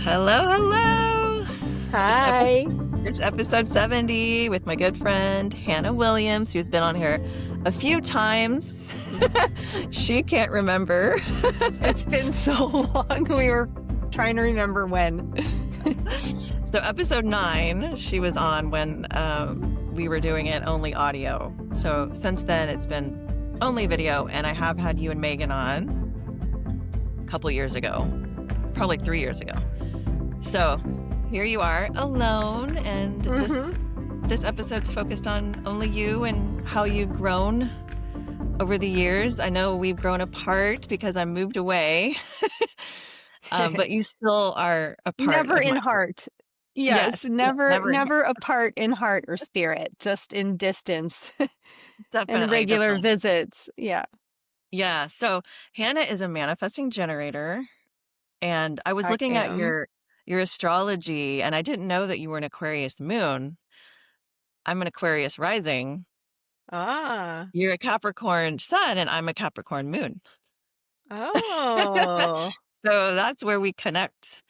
Hello, hello. It's Hi. it's episode 70 with my good friend Hannah Williams, who's been on here a few times. She can't remember. It's been so long. We were trying to remember when. So episode 9, she was on when we were doing it only audio. So since then, it's been only video, and I have had you and Megan on a couple years ago, probably 3 years ago. So here you are alone, and this episode's focused on only you and how you've grown over the years. I know we've grown apart because I moved away, but you still are a part Never of in my heart. Yes, Yes, never never never apart in heart or spirit, just in distance and definitely, regular definitely. visits. Yeah, Yeah, so Hannah is a manifesting generator, and I was I looking at am. your astrology, and I didn't know that you were an Aquarius moon. I'm an Aquarius rising. Ah. You're a Capricorn sun, and I'm a Capricorn moon. Oh, So that's where we connect.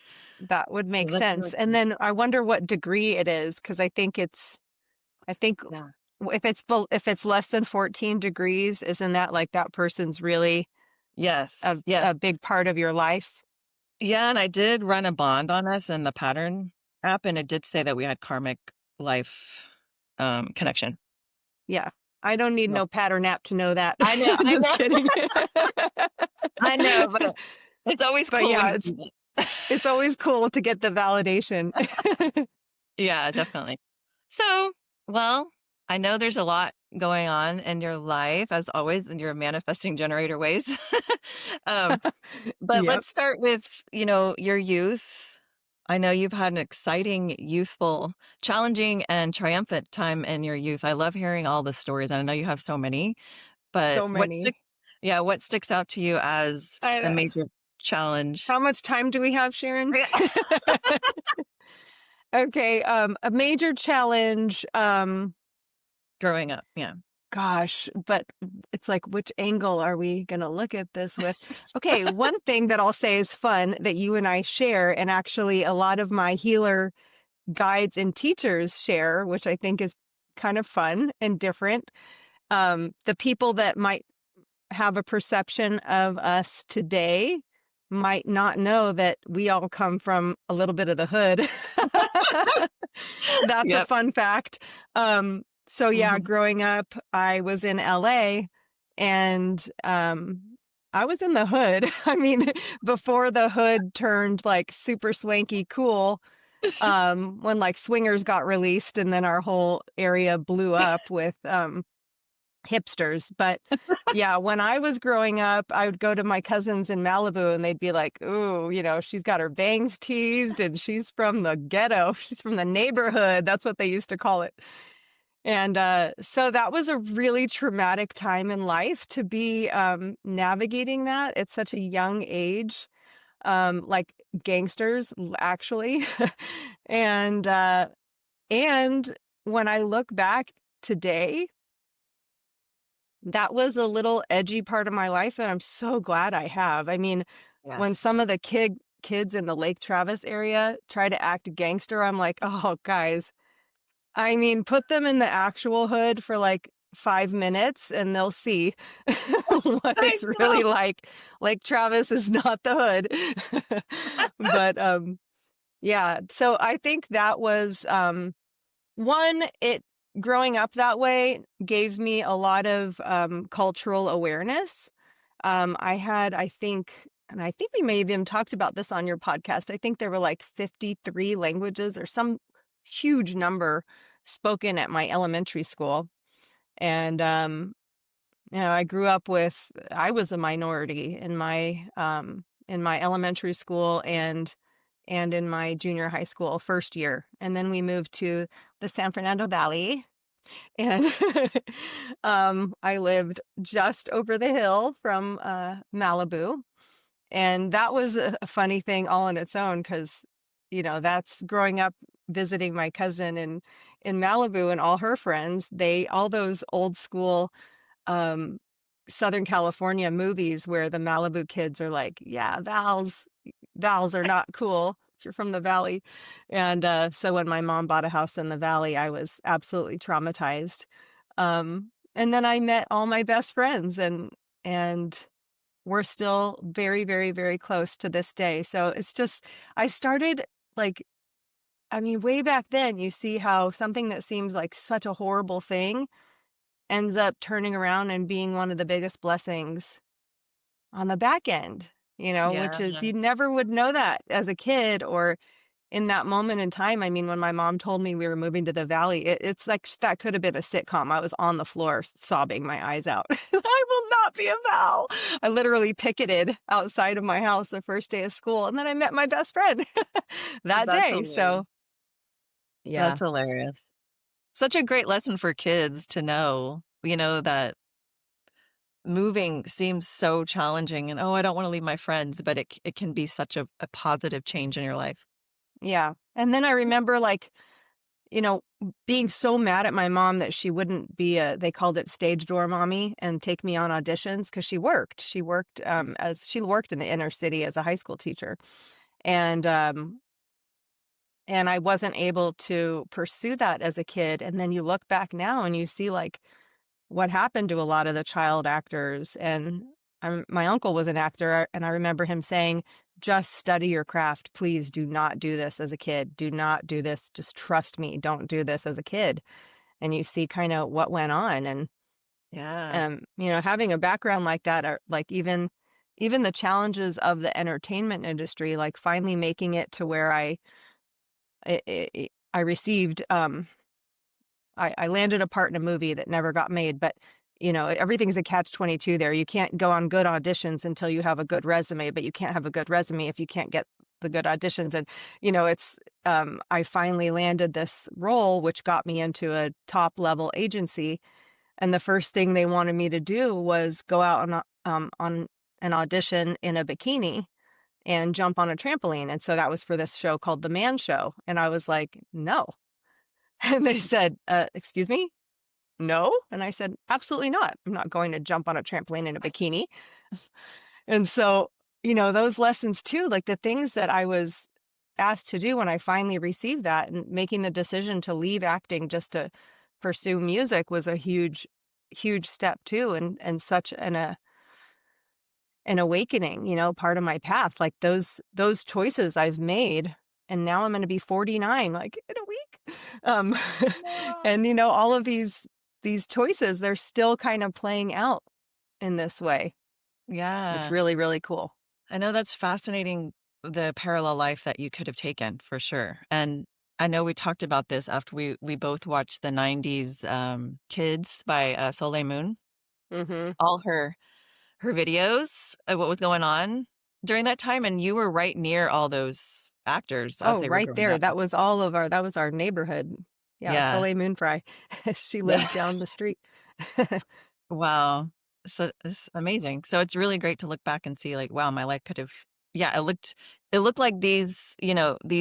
that would So make that's where we sense. And connect. then I wonder what degree it is, because I think Yeah. if it's less than 14 degrees, isn't that like that person's really Yes. a Yes. a big part of your life? Yeah, and I did run a bond on us in the pattern app, and it did say that we had karmic life connection. Yeah. I don't need Yep. no pattern app to know that. I know, I Just know, kidding. I know, but it's always But cool when yeah, you see it. it's always cool to get the validation. Yeah, definitely. So, well, I know there's a lot going on in your life, as always, in your manifesting generator ways. um, But Yep. let's start with, your youth. I know you've had an exciting, youthful, challenging, and triumphant time in your youth. I love hearing all the stories. And I know you have so many, but So many. what sticks out to you as I a know. major challenge? How much time do we have, Sharon? Yeah. Okay, a major challenge, Growing up, yeah. gosh, but it's like, which angle are we gonna look at this with? Okay, one thing that I'll say is fun that you and I share, and actually a lot of my healer guides and teachers share, which I think is kind of fun and different. The people that might have a perception of us today might not know that we all come from a little bit of the hood. That's a Yep. fun fact. So yeah, Mhm. growing up, I was in LA and I was in the hood. I mean, before the hood turned like super swanky cool, when like swingers got released and then our whole area blew up with hipsters. But yeah, when I was growing up, I would go to my cousins in Malibu and they'd be like, ooh, she's got her bangs teased and she's from the ghetto. She's from the neighborhood. That's what they used to call it. And so that was a really traumatic time in life to be navigating that at such a young age, like gangsters, actually. and and when I look back today, that was a little edgy part of my life, and I'm so glad I have. I mean, Yeah. when some of the kids in the Lake Travis area try to act gangster, I'm like, oh, guys. I mean, put them in the actual hood for like 5 minutes, and they'll see what I it's know. really like. Lake Travis is not the hood, but yeah. So I think that was one. It growing up that way gave me a lot of cultural awareness. I think, and I think we may have even talked about this on your podcast. I think there were like 53 languages or some huge number spoken at my elementary school. And, I was a minority in my elementary school and in my junior high school first year. And then we moved to the San Fernando Valley and I lived just over the hill from Malibu. And that was a funny thing all on its own because, that's growing up visiting my cousin in Malibu and all her friends. All those old school um, Southern California movies where the Malibu kids are like, yeah, vowels are not cool. if you're from the valley. And so when my mom bought a house in the valley, I was absolutely traumatized. And then I met all my best friends, and we're still very, very, very close to this day. So it's just, I started like, I mean, way back then, you see how something that seems like such a horrible thing ends up turning around and being one of the biggest blessings on the back end, which Yeah. is you never would know that as a kid or in that moment in time. I mean, when my mom told me we were moving to the valley, it's like that could have been a sitcom. I was on the floor sobbing my eyes out. I will not be a Val. I literally picketed outside of my house the first day of school, and then I met my best friend that That's day. hilarious. So, yeah. That's hilarious. Such a great lesson for kids to know, that moving seems so challenging and, oh, I don't want to leave my friends, but it can be such a positive change in your life. Yeah. And then I remember you know, being so mad at my mom that she wouldn't be they called it stage door mommy and take me on auditions because she worked. She worked in the inner city as a high school teacher. And, um, and I wasn't able to pursue that as a kid. And then you look back now and you see what happened to a lot of the child actors. And my uncle was an actor, and I remember him saying, just study your craft. Please do not do this as a kid. Do not do this. Just trust me. Don't do this as a kid. And you see kind of what went on. And, Yeah. having a background like that, or like even the challenges of the entertainment industry, like finally making it to where I received, I landed a part in a movie that never got made, but everything's a catch-22 there. You can't go on good auditions until you have a good resume, but you can't have a good resume if you can't get the good auditions. And, it's, I finally landed this role, which got me into a top level agency. And the first thing they wanted me to do was go out on an audition in a bikini and jump on a trampoline. And so that was for this show called The Man Show. And I was like, no. And they said, excuse me? No. And I said, absolutely not. I'm not going to jump on a trampoline in a bikini. And so, those lessons too, like the things that I was asked to do when I finally received that, and making the decision to leave acting just to pursue music was a huge, huge step too. And such an awakening, part of my path, like those choices I've made. And now I'm going to be 49, like in a week. Um, No. and all of these choices, they're still kind of playing out in this way. It's Yeah. really, really cool. I know that's fascinating, the parallel life that you could have taken for sure. And I know we talked about this after we both watched the 90s Kids by Soleil Moon. Hmm. All her videos of what was going on during that time, and you were right near all those actors as Oh, they were right growing there. up. That was our neighborhood. Yeah, Yeah. Soleil Moon Fry. She Yeah. lived down the street. Wow. So it's amazing. So it's really great to look back and see like, wow, my life could have, yeah, it looked like these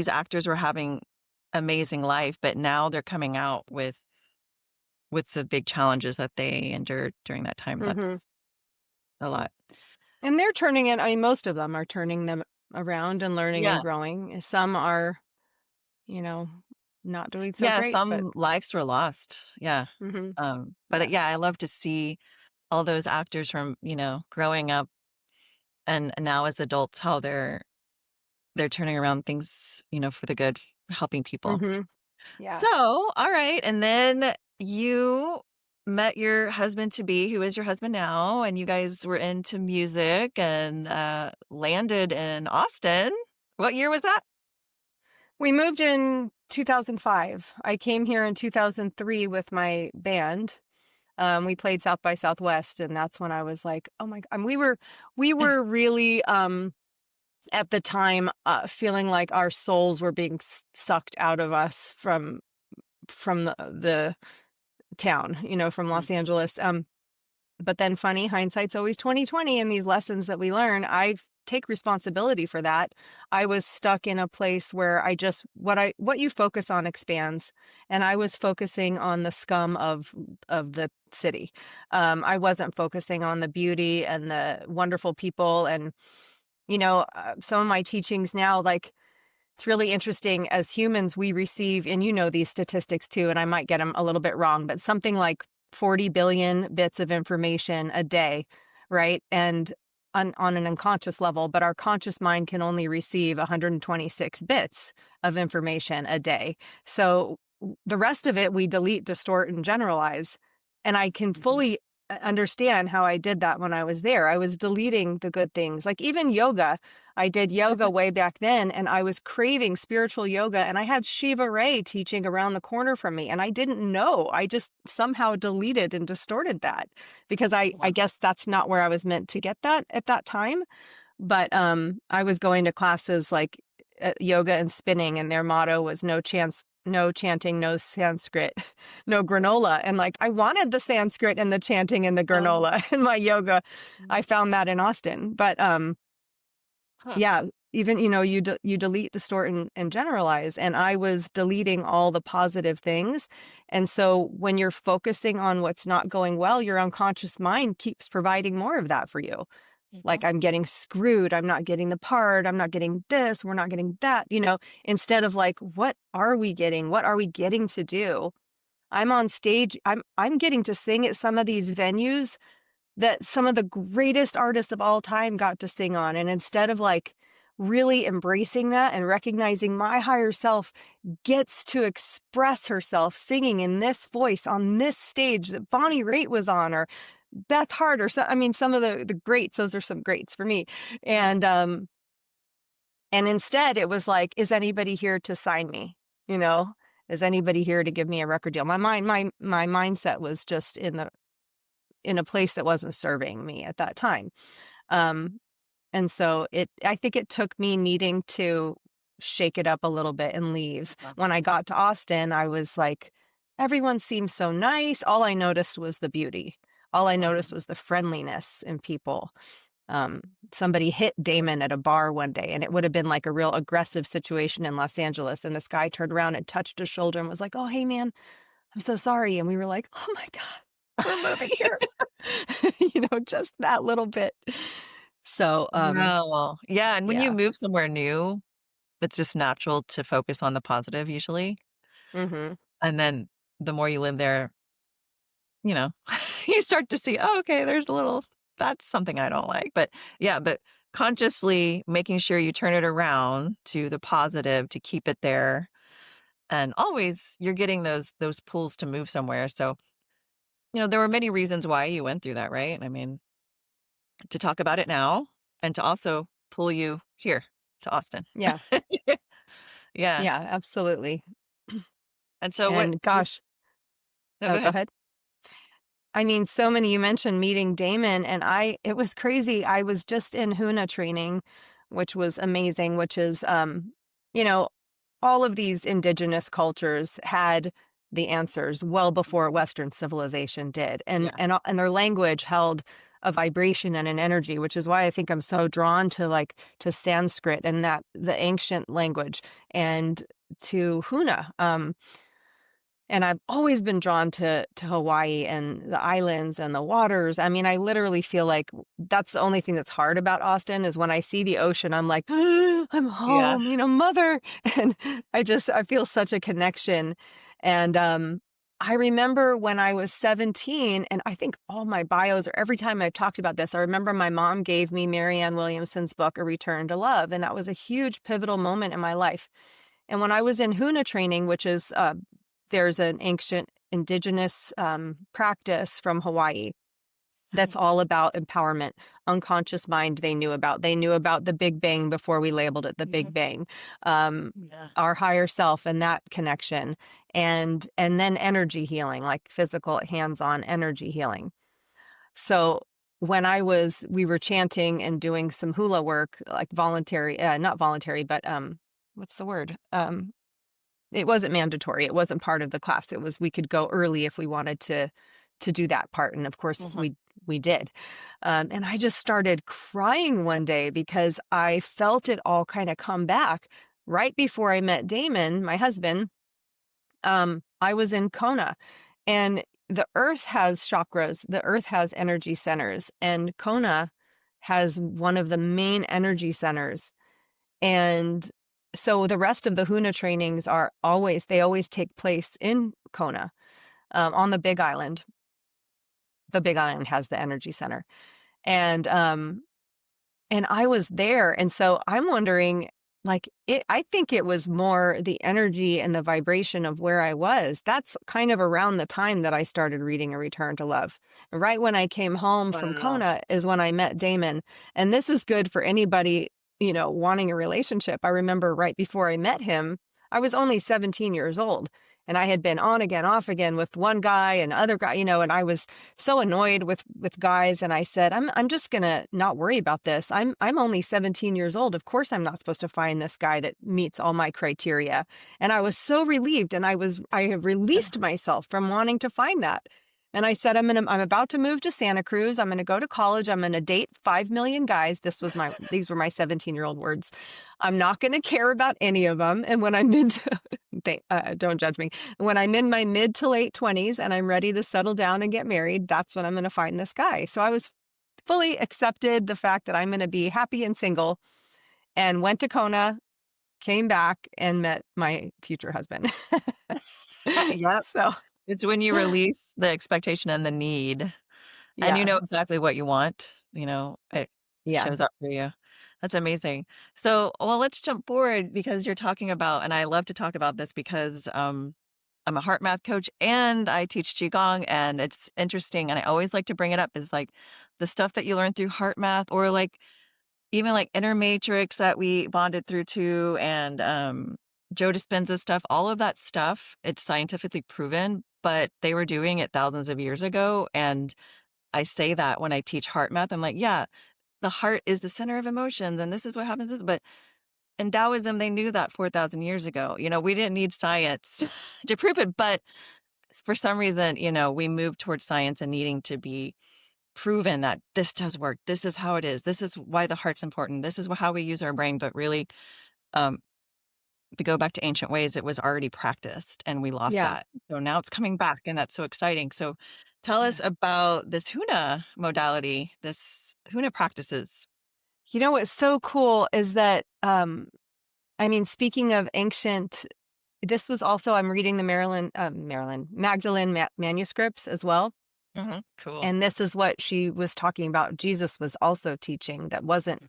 actors were having amazing life, but now they're coming out with the big challenges that they endured during that time. Hmm. That's a lot. And they're turning it, I mean, most of them are turning them around and learning and Yeah. growing. Some are, you know, not doing so Yeah, great, but some lives were lost. Yeah. hmm, But yeah. yeah, I love to see all those actors from, growing up and now as adults, how they're turning around things, for the good, helping people. Hmm. Yeah. So, all right. And then you met your husband to be, who is your husband now, and you guys were into music and landed in Austin. What year was that? We moved in 2005. I came here in 2003 with my band. We played South by Southwest, and that's when I was like, "Oh my God!" We were really at the time feeling like our souls were being sucked out of us from the town, from Mm. Los Angeles. But then funny, hindsight's always 2020, and these lessons that we learn, I take responsibility for that. I was stuck in a place where I just what you focus on expands, and I was focusing on the scum of the city. I wasn't focusing on the beauty and the wonderful people, and some of my teachings now, like it's really interesting. As humans, we receive, and you know these statistics too, and I might get them a little bit wrong, but something like 40 billion bits of information a day, right? And on an unconscious level, but our conscious mind can only receive 126 bits of information a day. So the rest of it we delete, distort, and generalize. And I can fully understand how I did that when I was there. I was deleting the good things, like even yoga. I did yoga way back then, and I was craving spiritual yoga, and I had Shiva Ray teaching around the corner from me, and I didn't know. I just somehow deleted and distorted that because I guess that's not where I was meant to get that at that time. But I was going to classes like yoga and spinning, and their motto was no chance, no chanting, no Sanskrit, no granola. And like I wanted the Sanskrit and the chanting and the Oh, granola in my yoga. I found that in Austin. But huh. yeah, even you delete, distort, and generalize, and I was deleting all the positive things. And so when you're focusing on what's not going well, your unconscious mind keeps providing more of that for you. Like, Mhm. I'm getting screwed, I'm not getting the part, I'm not getting this, we're not getting that, instead of like, what are we getting? What are we getting to do? I'm on stage, I'm getting to sing at some of these venues that some of the greatest artists of all time got to sing on. And instead of like really embracing that and recognizing my higher self gets to express herself singing in this voice on this stage that Bonnie Raitt was on, or Beth Hart, or some, I mean, some of the greats, those are some greats for me. And instead it was like, is anybody here to sign me? You know, is anybody here to give me a record deal? My mindset was just in a place that wasn't serving me at that time. Um, and so I think it took me needing to shake it up a little bit and leave. Uh, When I got to Austin, I was like, everyone seemed so nice. All I noticed was the beauty. All I noticed was the friendliness in people. Um, Somebody hit Damon at a bar one day, and it would have been like a real aggressive situation in Los Angeles. And this guy turned around and touched his shoulder and was like, "Oh, hey, man, I'm so sorry." And we were like, "Oh my God, we're moving here." Just that little bit. So, Wow. Yeah, and when you yeah. move somewhere new, it's just natural to focus on the positive usually. Hmm. And then the more you live there, you know, you start to see, oh, okay, there's a little, that's something I don't like. But yeah, but consciously making sure you turn it around to the positive to keep it there. And always you're getting those pulls to move somewhere. So, there were many reasons why you went through that, right? I mean, to talk about it now and to also pull you here to Austin. Yeah. Yeah. Yeah, absolutely. And so what And would gosh, no, go oh, go ahead. ahead. I mean, so many, you mentioned meeting Damon, and it was crazy. I was just in Huna training, which was amazing, which is, you know, all of these indigenous cultures had the answers well before Western civilization did. Yeah. And their language held a vibration and an energy, which is why I think I'm so drawn to to Sanskrit and that the ancient language, and to Huna. And I've always been drawn to Hawaii and the islands and the waters. I mean, I literally feel like that's the only thing that's hard about Austin is when I see the ocean, I'm like, I'm Yeah. home, mother. And I feel such a connection. And I remember when I was 17, and I think all my bios, or every time I've talked about this, I remember my mom gave me Marianne Williamson's book, A Return to Love. And that was a huge pivotal moment in my life. And when I was in Huna training, which is there's an ancient indigenous practice from Hawaii that's all about empowerment, unconscious mind. They knew about the Big Bang before we labeled it the Big Mhm. Bang, um, Yeah. our higher self and that connection, and then energy healing, like physical, hands-on energy healing. So when we were chanting and doing some hula work, like voluntary, not voluntary, but what's the word? It wasn't mandatory. It wasn't part of the class. It was, we could go early if we wanted to do that part. And of course Mhm. we did. And I just started crying one day because I felt it all kind of come back right before I met Damon, my husband. I was in Kona, and the earth has chakras. The earth has energy centers, and Kona has one of the main energy centers. And so the rest of the Huna trainings they always take place in Kona, on the Big Island. The Big Island has the energy center. And I was there. And so I'm wondering, like, I think it was more the energy and the vibration of where I was. That's kind of around the time that I started reading A Return to Love. Right when I came home from Wow. Kona is when I met Damon. And this is good for anybody, wanting a relationship. I remember right before I met him, I was only 17 years old. And I had been on again, off again with one guy and other guy, and I was so annoyed with guys, and I said, I'm just gonna not worry about this. I'm only 17 years old. Of course I'm not supposed to find this guy that meets all my criteria. And I was so relieved, and I have released myself from wanting to find that. And I said, I'm about to move to Santa Cruz. I'm gonna go to college. I'm gonna date 5 million guys. These were my 17-year-old words. I'm not gonna care about any of them. And when I'm into don't judge me. When I'm in my mid to late 20s and I'm ready to settle down and get married, that's when I'm going to find this guy. So I was fully accepted the fact that I'm going to be happy and single, and went to Kona, came back, and met my future husband. Yep. So, It's when you release the expectation and the need, and you yeah. know exactly what you want, it Yeah. shows up for you. That's amazing. So, well, let's jump forward because you're talking about, and I love to talk about this because I'm a heart math coach and I teach Qigong, and it's interesting. And I always like to bring it up is like the stuff that you learn through heart math, or like even like inner matrix that we bonded through too, and Joe Dispenza stuff, all of that stuff, it's scientifically proven, but they were doing it thousands of years ago. And I say that when I teach heart math, I'm like, yeah, the heart is the center of emotions, and this is what happens. But in Taoism, they knew that 4,000 years ago. We didn't need science to prove it, but for some reason, we moved towards science and needing to be proven that this does work. This is how it is. This is why the heart's important. This is how we use our brain. But really, um, to go back to ancient ways, it was already practiced and we lost Yeah. that. So now it's coming back, and that's so exciting. So tell us about this Huna modality, this Huna practices. What's so cool is that, speaking of ancient, this was also, I'm reading the Magdalene manuscripts as well. Cool. And this is what she was talking about. Jesus was also teaching that wasn't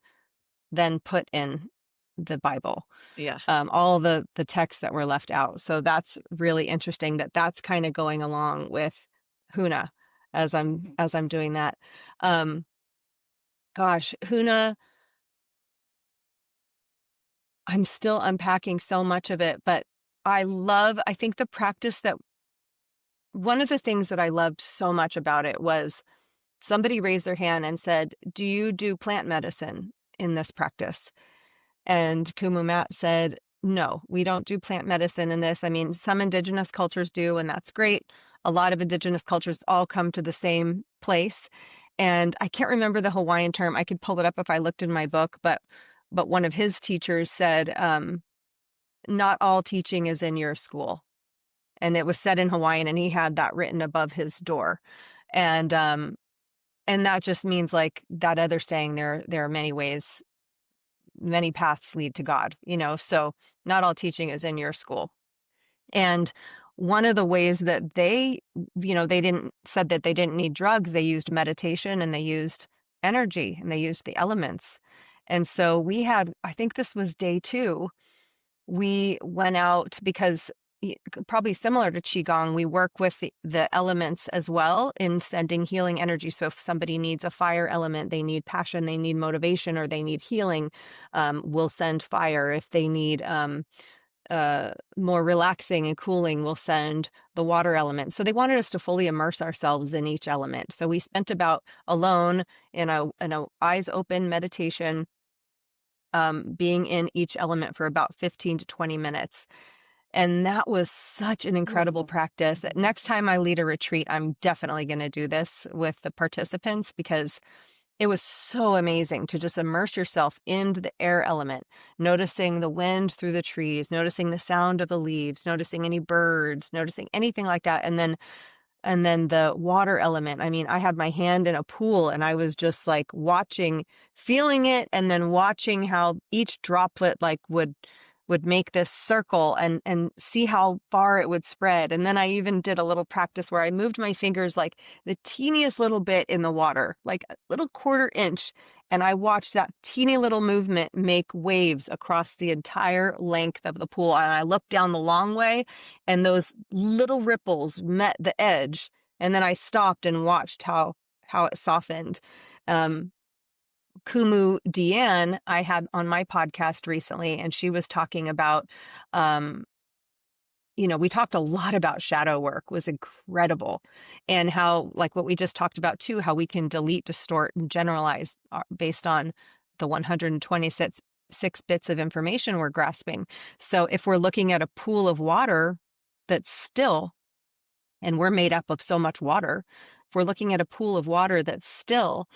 then put in the Bible. Yeah. All the texts that were left out. So that's really interesting that's kind of going along with Huna as I'm doing that. Huna, I'm still unpacking so much of it, but I think the practice that one of the things that I loved so much about it was somebody raised their hand and said, "Do you do plant medicine in this practice?" And Kumu said, "No, we don't do plant medicine in this. I mean, some indigenous cultures do, and that's great. A lot of indigenous cultures all come to the same place." And I can't remember the Hawaiian term. I could pull it up if I looked in my book, but one of his teachers said, "Not all teaching is in your school." And it was said in Hawaiian, and he had that written above his door. And that just means, like that other saying, there are many ways, many paths lead to God, so not all teaching is in your school. And one of the ways that said that they didn't need drugs, they used meditation and they used energy and they used the elements. And so I think this was day 2, we went out because probably similar to Qigong, we work with the elements as well in sending healing energy. So if somebody needs a fire element, they need passion, they need motivation, or they need healing, we'll send fire. If they need more relaxing and cooling, we'll send the water element. So they wanted us to fully immerse ourselves in each element. So we spent about alone in a eyes open meditation, being in each element for about 15 to 20 minutes. And that was such an incredible practice that next time I lead a retreat, I'm definitely going to do this with the participants, because it was so amazing to just immerse yourself into the air element, noticing the wind through the trees, noticing the sound of the leaves, noticing any birds, noticing anything like that. And then the water element. I mean, I had my hand in a pool and I was just like watching, feeling it, and then watching how each droplet like would would make this circle and see how far it would spread. And then I even did a little practice where I moved my fingers like the teeniest little bit in the water, like a little quarter inch. And I watched that teeny little movement make waves across the entire length of the pool. And I looked down the long way, and those little ripples met the edge. And then I stopped and watched how it softened. Kumu Deanne, I had on my podcast recently, and she was talking about, we talked a lot about shadow work, was incredible. And how, like what we just talked about too, how we can delete, distort, and generalize based on the 126 bits of information we're grasping. So if we're looking at a pool of water that's still, and we're made up of so much water, if we're looking at a pool of water that's still,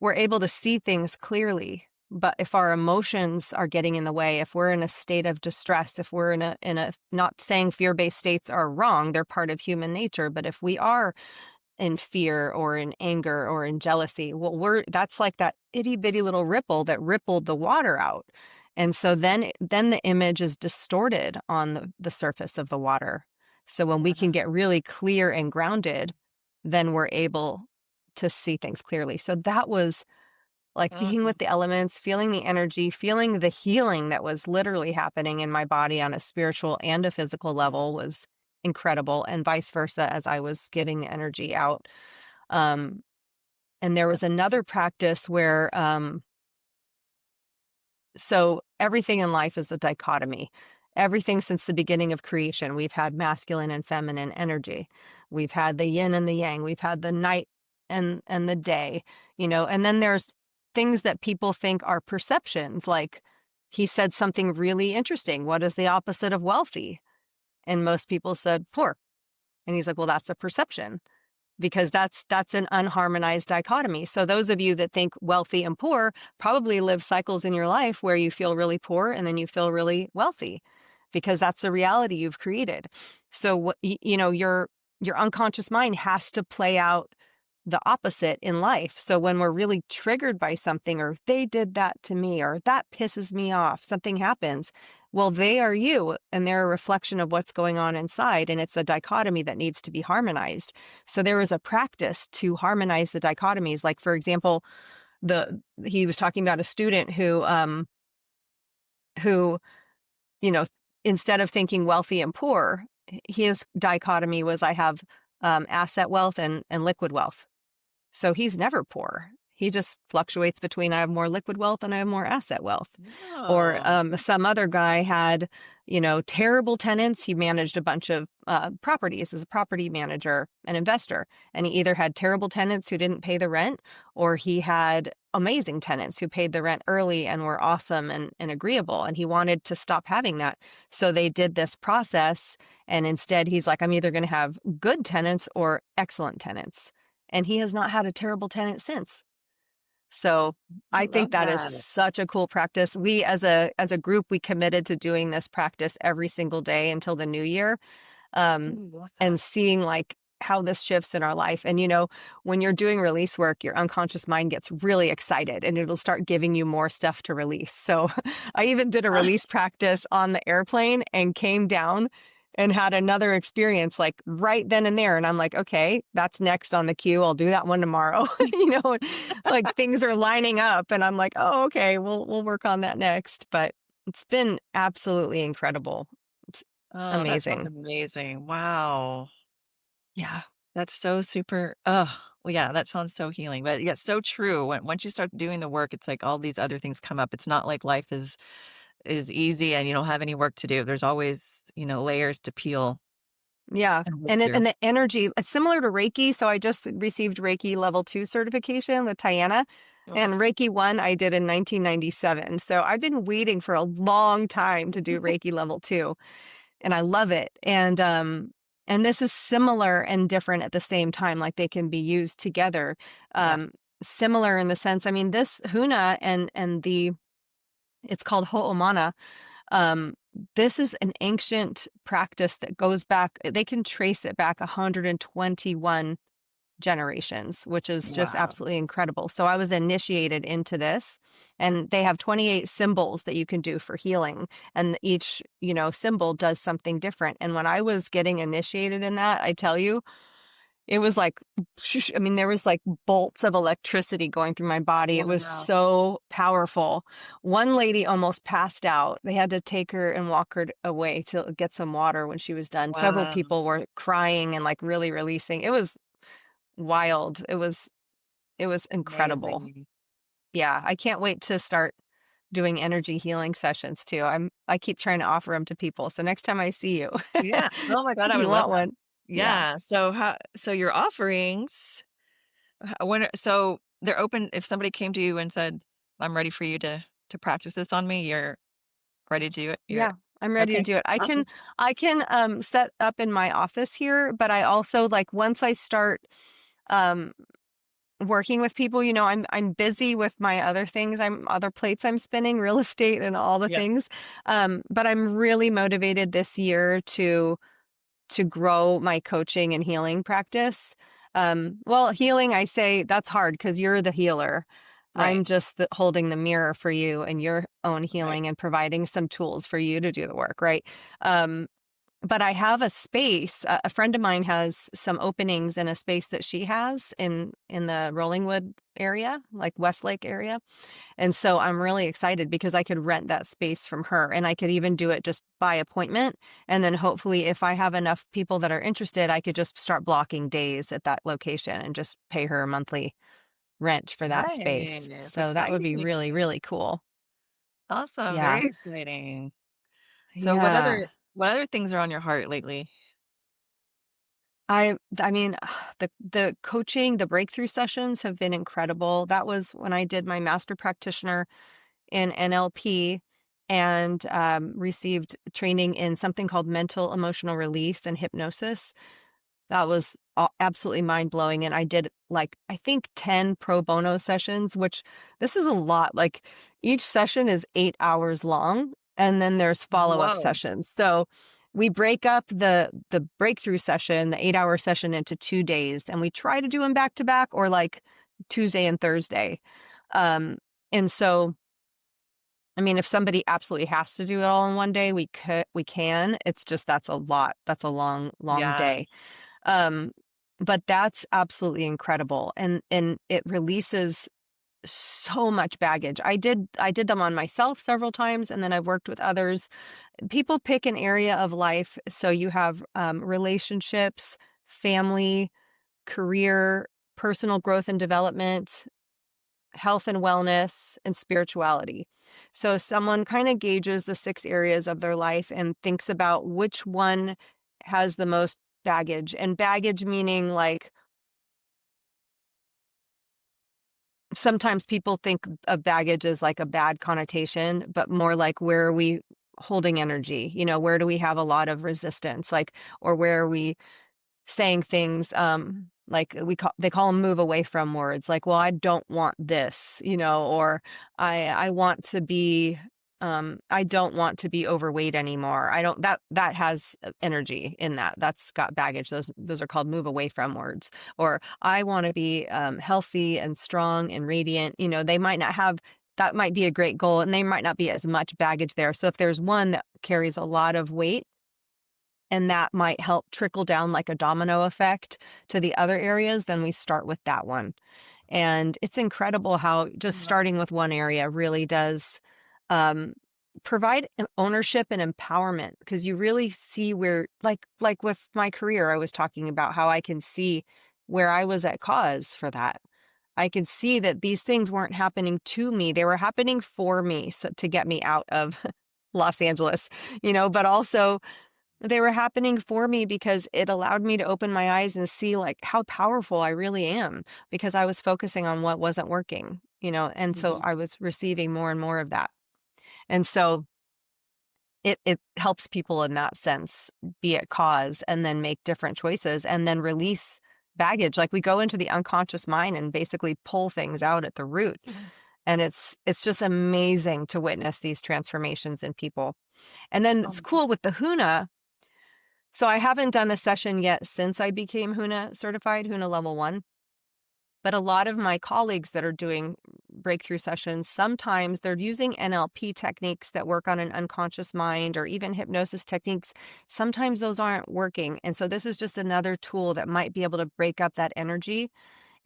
we're able to see things clearly. But if our emotions are getting in the way, if we're in a state of distress, if we're in a not saying fear-based states are wrong, they're part of human nature, but if we are in fear or in anger or in jealousy, well, that's like that itty bitty little ripple that rippled the water out. And so then the image is distorted on the surface of the water. So when we can get really clear and grounded, then we're able to see things clearly. So that was like being with the elements, feeling the energy, feeling the healing that was literally happening in my body on a spiritual and a physical level was incredible, and vice versa as I was getting the energy out. And there was another practice where, so everything in life is a dichotomy. Everything since the beginning of creation, we've had masculine and feminine energy. We've had the yin and the yang. We've had the night and the day, and then there's things that people think are perceptions. Like he said something really interesting. What is the opposite of wealthy? And most people said poor. And he's like, well, that's a perception, because that's an unharmonized dichotomy. So those of you that think wealthy and poor probably live cycles in your life where you feel really poor and then you feel really wealthy, because that's the reality you've created. So your unconscious mind has to play out the opposite in life. So when we're really triggered by something, or they did that to me, or that pisses me off, something happens, well, they are you, and they're a reflection of what's going on inside, and it's a dichotomy that needs to be harmonized. So there was a practice to harmonize the dichotomies. Like, for example, he was talking about a student who instead of thinking wealthy and poor, his dichotomy was, I have asset wealth and liquid wealth. So he's never poor. He just fluctuates between, I have more liquid wealth and I have more asset wealth. Oh. Or some other guy had, terrible tenants. He managed a bunch of properties as a property manager and investor. And he either had terrible tenants who didn't pay the rent, or he had amazing tenants who paid the rent early and were awesome and agreeable. And he wanted to stop having that. So they did this process. And instead, he's like, I'm either going to have good tenants or excellent tenants. And he has not had a terrible tenant since. So I think that is such a cool practice. We as a group, we committed to doing this practice every single day until the new year, and seeing like how this shifts in our life. And, when you're doing release work, your unconscious mind gets really excited and it'll start giving you more stuff to release. So I even did a release practice on the airplane and came down and had another experience like right then and there. And I'm like, okay, that's next on the queue. I'll do that one tomorrow. Like things are lining up and I'm like, oh, okay, we'll work on that next. But it's been absolutely incredible. It's amazing. That sounds amazing. Wow. Yeah. That's so super. Well, yeah, that sounds so healing. But yeah, so true. Once you start doing the work, it's like all these other things come up. It's not like life is easy and you don't have any work to do. There's always, layers to peel. Yeah. And the energy, it's similar to Reiki. So I just received Reiki level 2 certification with Tiana, and Reiki 1 I did in 1997. So I've been waiting for a long time to do Reiki level 2, and I love it. And this is similar and different at the same time, like they can be used together. Similar in the sense, this Huna and it's called Ho'omana. This is an ancient practice that goes back, they can trace it back 121 generations, which is just Wow. absolutely incredible. So I was initiated into this, and they have 28 symbols that you can do for healing, and each, symbol does something different. And when I was getting initiated in that, I tell you, it was like, I mean, there was like bolts of electricity going through my body. It was Wow. so powerful. One lady almost passed out. They had to take her and walk her away to get some water when she was done. Several Wow. people were crying and like really releasing. It was wild. It was incredible. Amazing. Yeah, I can't wait to start doing energy healing sessions too. I keep trying to offer them to people. So next time I see you, Yeah. Oh my God, if I you would love want that. one. Yeah. Yeah. So your offerings, so they're open if somebody came to you and said, "I'm ready for you to practice this on me," you're ready to do it. You're Yeah, I'm ready to okay. do it. I can Awesome. I can set up in my office here, but I also like once I start um working with people, I'm busy with my other things. I'm other plates I'm spinning, real estate and all the Yeah. things. But I'm really motivated this year to grow my coaching and healing practice. Well, healing, I say that's hard because you're the healer. Right. I'm just holding the mirror for you and your own Right. healing and providing some tools for you to do the work, right? Um, but I have a space. A friend of mine has some openings in a space that she has in the Rollingwood area, like Westlake area. And so I'm really excited because I could rent that space from her, and I could even do it just by appointment. And then hopefully if I have enough people that are interested, I could just start blocking days at that location and just pay her a monthly rent for that space. Nice. So that would be Exciting. really, really cool. Awesome. Yeah. Very exciting. So Yeah. what other things are on your heart lately? I mean, the coaching, the breakthrough sessions have been incredible. That was when I did my master practitioner in NLP and received training in something called mental emotional release and hypnosis. That was absolutely mind blowing. And I did like, I think 10 pro bono sessions, which this is a lot. Like each session is 8 hours long. And then there's follow up Whoa. sessions. So we break up the breakthrough session, the 8 hour session into 2 days. And we try to do them back to back or like Tuesday and Thursday. Um, and so I mean, if somebody absolutely has to do it all in one day, we can. It's just that's a lot. That's a long, long Yeah. day. Um, but that's absolutely incredible. And it releases so much baggage. I did them on myself several times, and then I've worked with others. People pick an area of life. So you have relationships, family, career, personal growth and development, health and wellness, and spirituality. So someone kind of gauges the 6 areas of their life and thinks about which one has the most baggage. And baggage meaning like sometimes people think of baggage as like a bad connotation, but more like where are we holding energy? Where do we have a lot of resistance? Like, or where are we saying things like they call them move away from words like, well, I don't want this, or I want to be I don't want to be overweight anymore. I don't that has energy in that's got baggage. Those are called move away from words. Or I want to be healthy and strong and radiant. They might not have that might be a great goal and they might not be as much baggage there. So if there's one that carries a lot of weight, and that might help trickle down like a domino effect to the other areas, then we start with that one. And it's incredible how just Wow. starting with one area really does um, provide ownership and empowerment because you really see where, like with my career, I was talking about how I can see where I was at cause for that. I could see that these things weren't happening to me; they were happening for me, so, to get me out of Los Angeles, but also they were happening for me because it allowed me to open my eyes and see like how powerful I really am because I was focusing on what wasn't working, and so Mhm. I was receiving more and more of that. And so it helps people in that sense be at cause and then make different choices and then release baggage. Like we go into the unconscious mind and basically pull things out at the root. And it's just amazing to witness these transformations in people. And then it's Um, cool with the Huna. So I haven't done a session yet since I became Huna certified, Huna level 1. But a lot of my colleagues that are doing breakthrough sessions, sometimes they're using NLP techniques that work on an unconscious mind, or even hypnosis techniques. Sometimes those aren't working. And so this is just another tool that might be able to break up that energy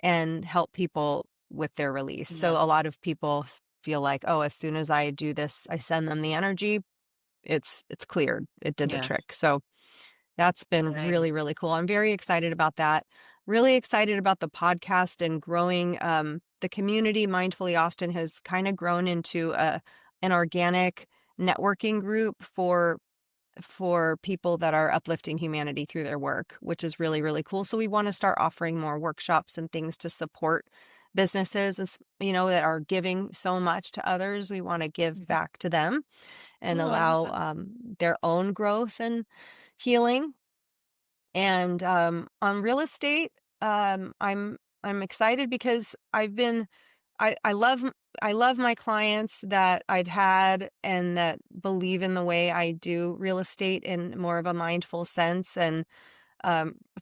and help people with their release. So Yeah. a lot of people feel like, oh, as soon as I do this, I send them the energy, it's cleared. It did the Yeah. trick. So that's been Nice. really, really cool. I'm very excited about that. Really excited about the podcast and growing. The community, Mindfully Austin, has kind of grown into an organic networking group for people that are uplifting humanity through their work, which is really, really cool. So we want to start offering more workshops and things to support businesses, that are giving so much to others. We want to give Mhm. back to them and Oh, I love allow that. their own growth and healing. And on real estate, I'm excited because I love my clients that I've had and that believe in the way I do real estate in more of a mindful sense. And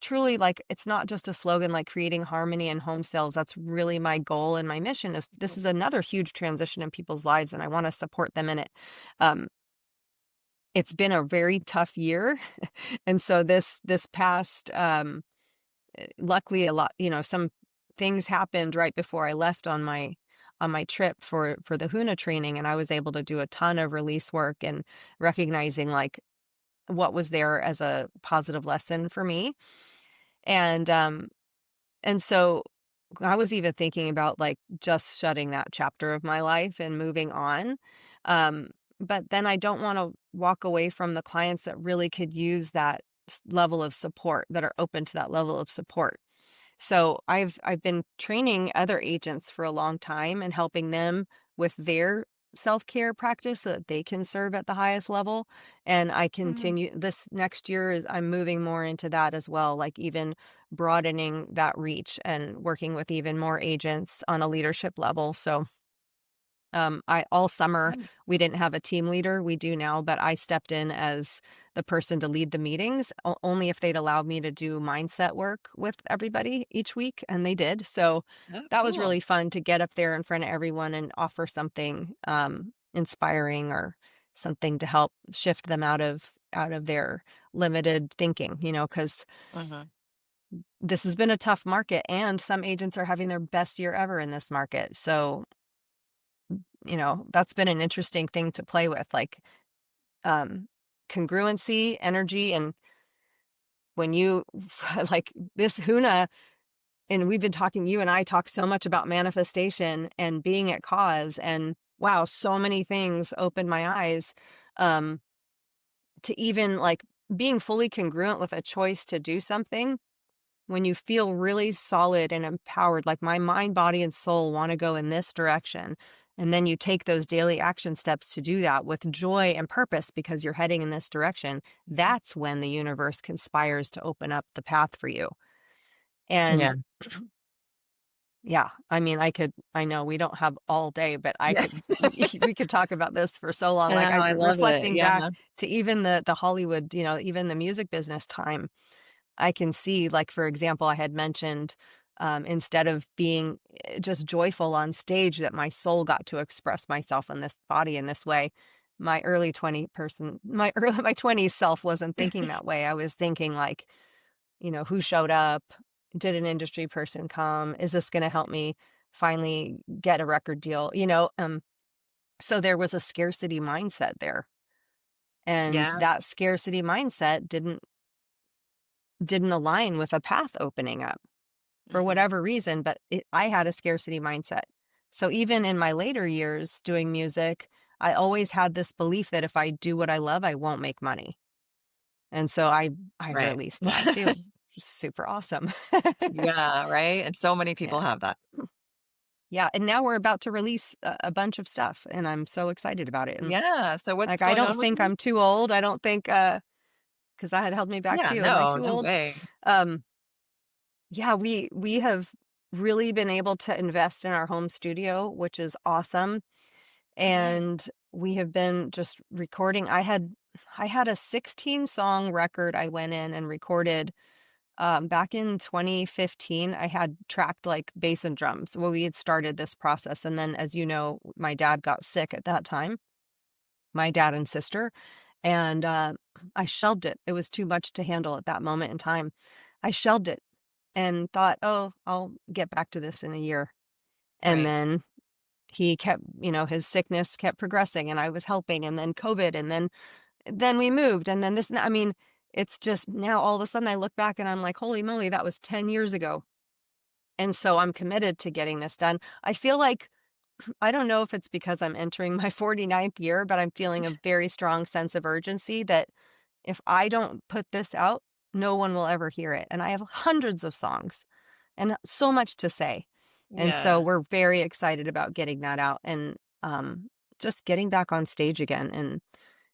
truly, like, it's not just a slogan like creating harmony in home sales. That's really my goal, and my mission is this is another huge transition in people's lives, and I want to support them in it. Um, it's been a very tough year. And so this past luckily, a lot, some things happened right before I left on my trip for the Huna training, and I was able to do a ton of release work and recognizing like what was there as a positive lesson for me. And so I was even thinking about like just shutting that chapter of my life and moving on. Um, but then I don't want to walk away from the clients that really could use that level of support, that are open to that level of support. So I've been training other agents for a long time and helping them with their self-care practice so that they can serve at the highest level. And I Mhm. continue this next year is I'm moving more into that as well, like even broadening that reach and working with even more agents on a leadership level. So I all summer Nice. we didn't have a team leader. We do now, but I stepped in as the person to lead the meetings, only if they'd allowed me to do mindset work with everybody each week, and they did. So Oh, that was cool. really fun to get up there in front of everyone and offer something inspiring, or something to help shift them out of their limited thinking. Because Mhm. this has been a tough market, and some agents are having their best year ever in this market. So that's been an interesting thing to play with, like, um, congruency, energy, and when you like this Huna, and we've been talking, you and I talk so much about manifestation and being at cause, and wow, so many things opened my eyes, um, to even like being fully congruent with a choice to do something. When you feel really solid and empowered, like my mind, body, and soul want to go in this direction. And then you take those daily action steps to do that with joy and purpose because you're heading in this direction. Mhm. That's when the universe conspires to open up the path for you. And Yeah. yeah, I mean, I know we don't have all day, but Yeah. we could talk about this for so long. I Like know. I love it. reflecting back Yeah. to even the Hollywood, even the music business time. I can see, like, for example, I had mentioned, instead of being just joyful on stage that my soul got to express myself in this body in this way. My 20s self wasn't thinking that way. I was thinking like, who showed up? Did an industry person come? Is this going to help me finally get a record deal? So there was a scarcity mindset there. And Yeah. that scarcity mindset didn't align with a path opening up for Mhm. whatever reason, but I had a scarcity mindset. So even in my later years doing music, I always had this belief that if I do what I love, I won't make money. And so I Right. released that too. Which is super awesome. Yeah, right? And so many people Yeah. have that. Yeah. And now we're about to release a bunch of stuff, and I'm so excited about it. And Yeah, so what's like, I going don't on with think you? I'm too old. I don't think, because that had held me back Yeah, too. Am I no, too no old? way. Um, yeah, we have really been able to invest in our home studio, which is awesome. Nice. And we have been just recording. I had a 16 song record I went in and recorded Back in 2015, I had tracked like bass and drums. Well, we had started this process. And then, as you know, my dad got sick at that time, my dad and sister. And I shelved it. It was too much to handle at that moment in time. I shelved it and thought, oh, I'll get back to this in a year. And Right. then he kept, his sickness kept progressing and I was helping. And then COVID. And then we moved. And then this, I mean, it's just now all of a sudden I look back and I'm like, holy moly, that was 10 years ago. And so I'm committed to getting this done. I feel like, I don't know if it's because I'm entering my 49th year, but I'm feeling a very strong sense of urgency that if I don't put this out, no one will ever hear it. And I have hundreds of songs and so much to say. And so Yeah. we're very excited about getting that out and just getting back on stage again and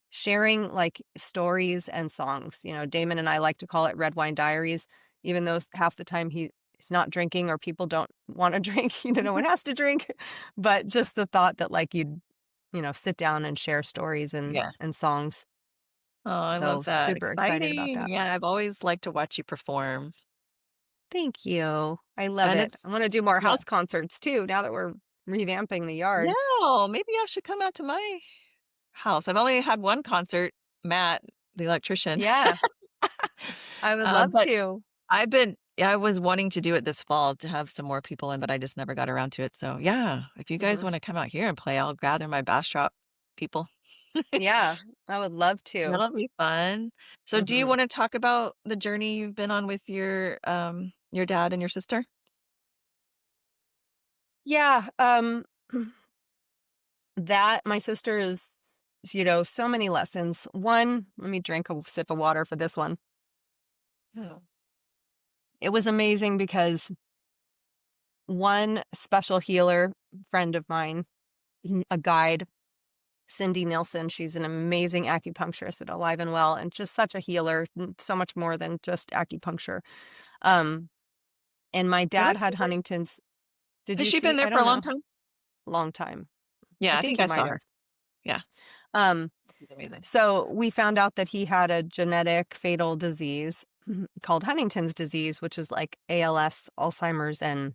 sharing like stories and songs. Damon and I like to call it Red Wine Diaries, even though half the time he's not drinking or people don't want to drink. No one has to drink. But just the thought that like you'd, sit down and share stories and Yeah. and songs. Oh, I So love that. super excited about Exciting. that. Yeah, I've always liked to watch you perform. Thank you. I love And it. it's I want to do more yeah. house concerts too now that we're revamping the yard. Yeah, maybe I should come out to my house. I've only had one concert, Matt, the electrician. Yeah, I would love But to. I was wanting to do it this fall to have some more people in, but I just never got around to it. So yeah, if you guys Mhm. want to come out here and play, I'll gather my bass drop people. Yeah, I would love to. That'll be fun. So do you Mhm. want to talk about the journey you've been on with your dad and your sister? Yeah, that my sister is, so many lessons. One, let me drink a sip of water for this one. Oh. It was amazing because one special healer friend of mine, a guide, Cindy Nilsson, she's an amazing acupuncturist at Alive and Well, and just such a healer, so much more than just acupuncture. Um, and my Did I dad see had her? Huntington's. Did Has you she been see? there I for a don't long know. time? Long time. I Yeah, I think think you I might saw have. her. Yeah. Um, She's amazing. so we found out that he had a genetic fatal disease called Huntington's disease, which is like ALS, Alzheimer's, and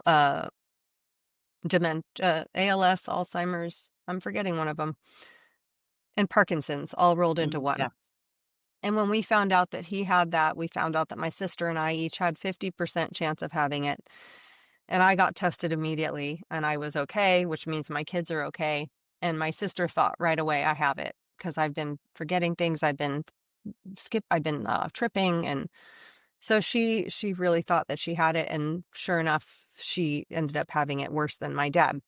uh, ALS, Alzheimer's. I'm forgetting one of them, and Parkinson's, all rolled into Yeah. one. And when we found out that he had that, we found out that my sister and I each had 50% chance of having it. And I got tested immediately and I was okay, which means my kids are okay. And my sister thought right away I have it because I've been forgetting things. I've been tripping. And so she really thought that she had it. And sure enough, she ended up having it worse than my dad.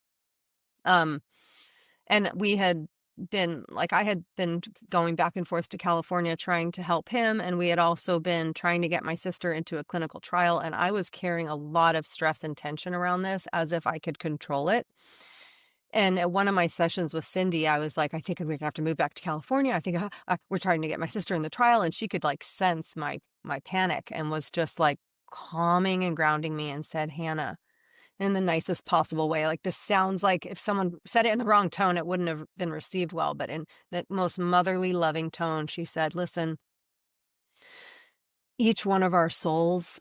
Um, and we had been like, I had been going back and forth to California trying to help him. And we had also been trying to get my sister into a clinical trial. And I was carrying a lot of stress and tension around this as if I could control it. And at one of my sessions with Cindy, I was like, I think we're gonna have to move back to California. I think we're trying to get my sister in the trial. And she could like sense my panic and was just like calming and grounding me and said, Hannah, in the nicest possible way. Like, this sounds like if someone said it in the wrong tone, it wouldn't have been received well. But in that most motherly, loving tone, she said, listen, each one of our souls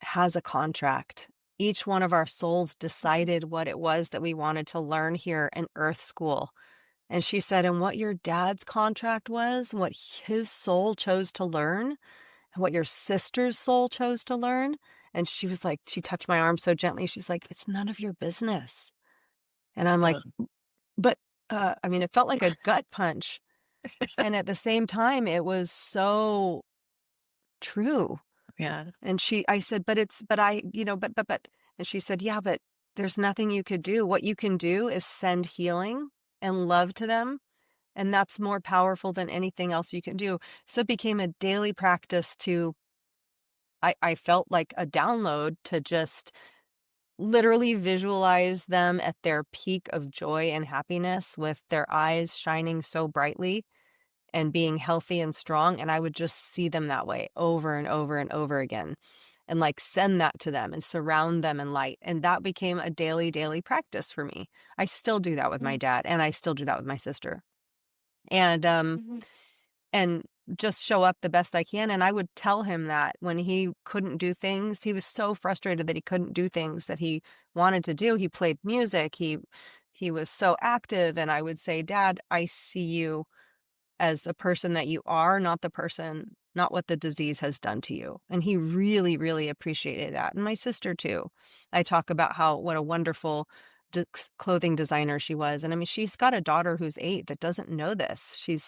has a contract. Each one of our souls decided what it was that we wanted to learn here in Earth School. And she said, and what your dad's contract was, what his soul chose to learn, and what your sister's soul chose to learn. And she was like, she touched my arm so gently. She's like, it's none of your business. And I'm like, Ugh. but, I mean, it felt like a gut punch, and at the same time, it was so true, Yeah. and I said, but I, but," and she said, "Yeah, but there's nothing you could do. What you can do is send healing and love to them, and that's more powerful than anything else you can do." So it became a daily practice to I felt like a download to just literally visualize them at their peak of joy and happiness with their eyes shining so brightly and being healthy and strong. And I would just see them that way over and over and over again and like send that to them and surround them in light. And that became a daily practice for me. I still do that with my Mhm. dad and I still do that with my sister. And, um, Mhm. and just show up the best I can. And I would tell him that when he couldn't do things, he was so frustrated that he couldn't do things that he wanted to do. He played music. He was so active. And I would say, Dad, I see you as the person that you are, not the person, not what the disease has done to you. And he really, really appreciated that. And my sister too. I talk about what a wonderful clothing designer she was. And I mean, she's got a daughter who's 8 that doesn't know this. She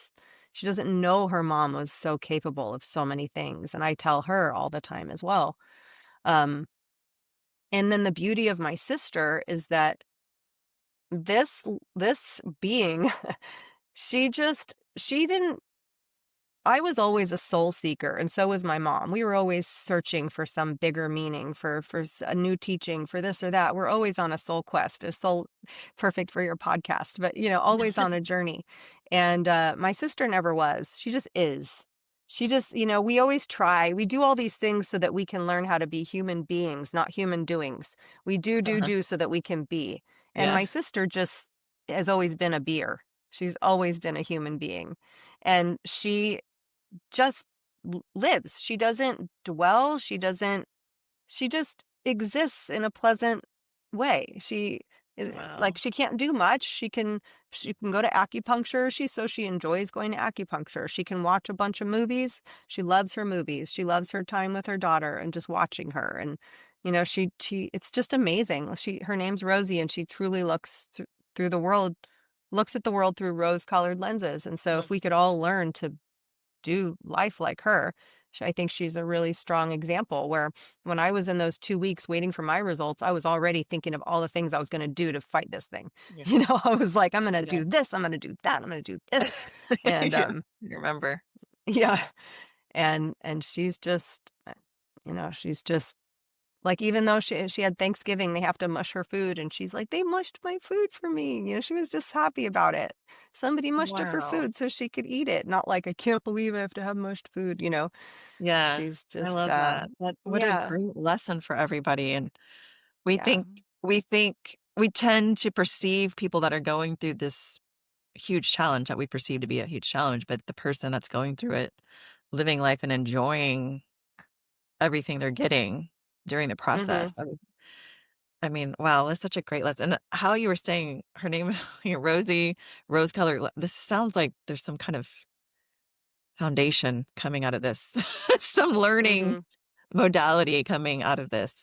doesn't know her mom was so capable of so many things. And I tell her all the time as well. Um, and then the beauty of my sister is that this being, she didn't I was always a soul seeker, and so was my mom. We were always searching for some bigger meaning, for a new teaching, for this or that. We're always on a soul quest, a soul perfect for your podcast, but always on a journey. And my sister never was. She just is. She just, we always try. We do all these things so that we can learn how to be human beings, not human doings. We Uh-huh. do so that we can be. And Yeah. my sister just has always been a beer. She's always been a human being. And she just lives. She doesn't dwell. She just exists in a pleasant way. Wow. She can't do much. She can go to acupuncture. She enjoys going to acupuncture. She can watch a bunch of movies. She loves her movies. She loves her time with her daughter and just watching her. And she it's just amazing. Her name's Rosie, and she truly through the world, looks at the world through rose-colored lenses. And so if we could all learn to do life like her. I think she's a really strong example where when I was in those 2 weeks waiting for my results, I was already thinking of all the things I was going to do to fight this thing. Yeah. I was like, I'm going to Yeah. do this. I'm going to do that. I'm going to do this. And, Yeah. I remember. yeah. And she's just, she's just like, even though she had Thanksgiving, they have to mush her food. And she's like, they mushed my food for me. She was just happy about it. Somebody mushed up her Wow. food so she could eat it. Not like, I can't believe I have to have mushed food. Yeah. She's I just, love that. What a yeah, great lesson for everybody. And we yeah. think we tend to perceive people that are going through this huge challenge that we perceive to be a huge challenge, but the person that's going through it, living life and enjoying everything they're getting during the Hmm. process. I mean, wow, that's such a great lesson. And how you were saying her name, Rosie, rose color. This sounds like there's some kind of foundation coming out of this, some learning Hmm. modality coming out of this.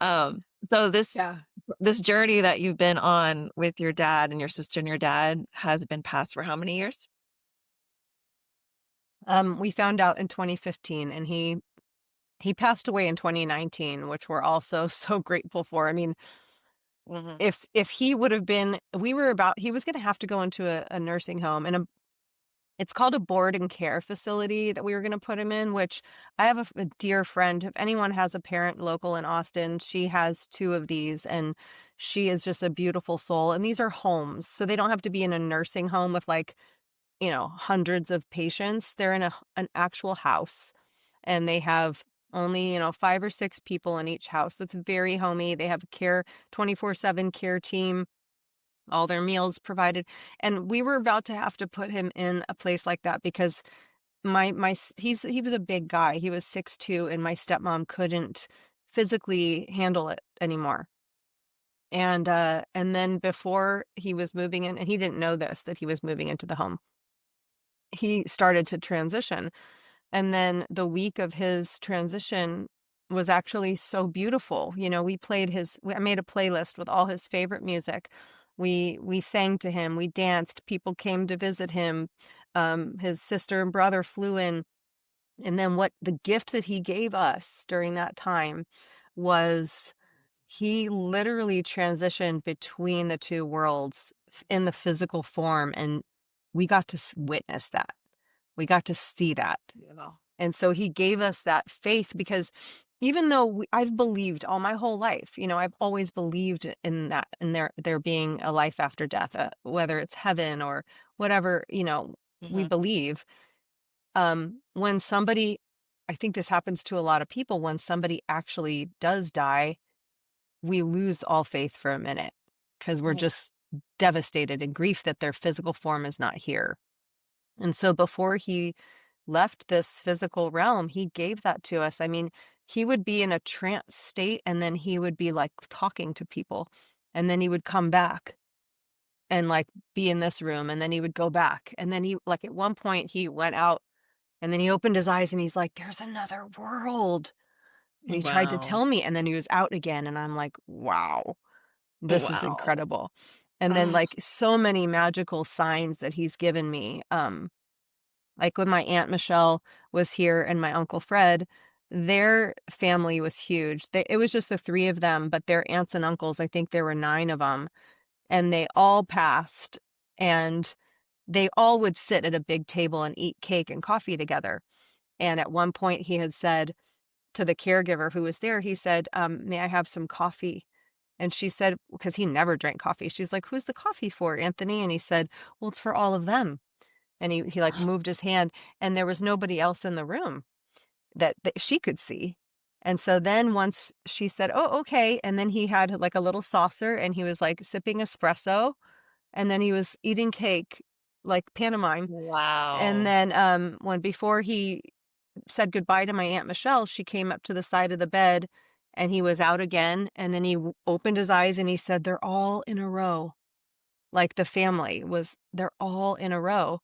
So Yeah. this journey that you've been on with your dad and your sister and your dad has been past for how many years? We found out in 2015, and he passed away in 2019, which we're also so grateful for. I mean, Hmm. if he would have been, he was going to have to go into a nursing home, and it's called a board and care facility that we were going to put him in, which I have a dear friend. If anyone has a parent local in Austin, she has 2 of these, and she is just a beautiful soul. And these are homes, so they don't have to be in a nursing home with hundreds of patients. They're in an actual house, and they have only 5 or 6 people in each house. So it's very homey. They have a 24/7 care team, all their meals provided. And we were about to have to put him in a place like that because he was a big guy. He was 6'2", and my stepmom couldn't physically handle it anymore. And then before he was moving in, and he didn't know this, that he was moving into the home, he started to transition. And then the week of his transition was actually so beautiful. I made a playlist with all his favorite music. We sang to him, we danced, people came to visit him. His sister and brother flew in. And then what the gift that he gave us during that time was he literally transitioned between the two worlds in the physical form. And we got to witness that. We got to see that. Yeah. And so he gave us that faith because even though I've believed all my whole life, I've always believed in that, and there being a life after death, whether it's heaven or whatever, we Hmm. believe. When somebody, I think this happens to a lot of people, when somebody actually does die, we lose all faith for a minute because we're just devastated in grief that their physical form is not here. And so before he left this physical realm, he gave that to us. I mean, he would be in a trance state and then he would be like talking to people and then he would come back and like be in this room and then he would go back. And then he, like, at one point he went out and then he opened his eyes and he's like, there's another world. And he tried to Wow. tell me and then he was out again. And I'm like, wow, this is Wow. incredible. And then Oh, like so many magical signs that he's given me. Like when my Aunt Michelle was here and my Uncle Fred, their family was huge. It was just the three of them, but their aunts and uncles, I think there were 9 of them, and they all passed. And they all would sit at a big table and eat cake and coffee together. And at one point, he had said to the caregiver who was there, he said, may I have some coffee? And she said, because he never drank coffee, she's like, who's the coffee for, Anthony? And he said, well, it's for all of them. And he like moved his hand and there was nobody else in the room that she could see. And so then once she said, oh, okay. And then he had like a little saucer and he was like sipping espresso and then he was eating cake, like pantomime. And wow. then when before he said goodbye to my Aunt Michelle, she came up to the side of the bed and he was out again. And then he opened his eyes and he said, they're all in a row. Like the family was, they're all in a row.